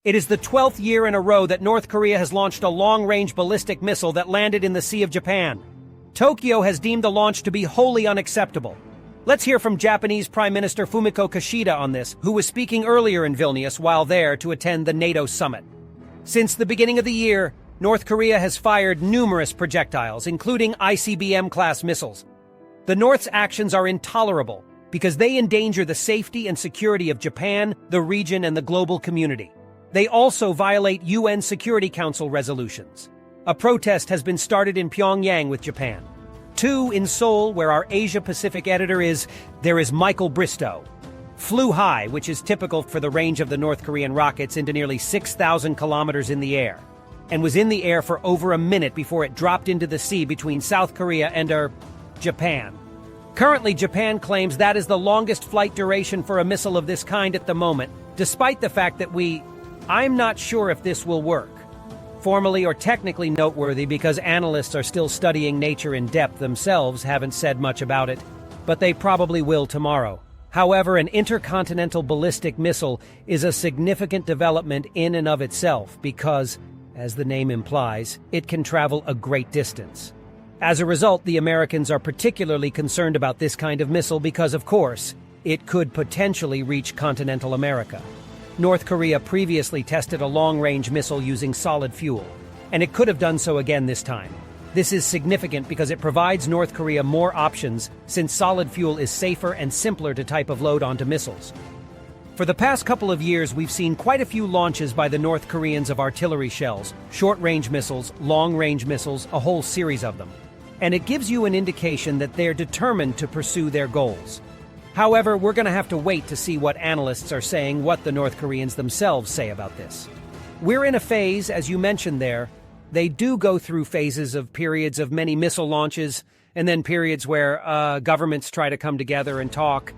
It is the 12th year in a row that North Korea has launched a long-range ballistic missile that landed in the Sea of Japan. Tokyo has deemed the launch to be wholly unacceptable. Let's hear from Japanese Prime Minister Fumio Kishida on this, who was speaking earlier in Vilnius while there to attend the NATO summit. Since the beginning of the year, North Korea has fired numerous projectiles, including ICBM-class missiles. The North's actions are intolerable because they endanger the safety and security of Japan, the region, and the global community. They also violate UN Security Council resolutions. A protest has been started in Pyongyang with Japan. 2 in Seoul, where our Asia-Pacific editor is, there is Michael Bristow. Flew high, which is typical for the range of the North Korean rockets, into nearly 6,000 kilometers in the air, and was in the air for over a minute before it dropped into the sea between South Korea and, Japan. Currently, Japan claims that is the longest flight duration for a missile of this kind at the moment, despite the fact that I'm not sure if this will work. Formally or technically noteworthy because analysts are still studying nature in depth themselves haven't said much about it, but they probably will tomorrow. However, an intercontinental ballistic missile is a significant development in and of itself because, as the name implies, it can travel a great distance. As a result, the Americans are particularly concerned about this kind of missile because, of course, it could potentially reach continental America. North Korea previously tested a long-range missile using solid fuel, and it could have done so again this time. This is significant because it provides North Korea more options since solid fuel is safer and simpler to type of load onto missiles. For the past couple of years, we've seen quite a few launches by the North Koreans of artillery shells, short-range missiles, long-range missiles, a whole series of them. And it gives you an indication that they're determined to pursue their goals. However, we're going to have to wait to see what analysts are saying, what the North Koreans themselves say about this. We're in a phase, as you mentioned there, they do go through phases of periods of many missile launches, and then periods where governments try to come together and talk,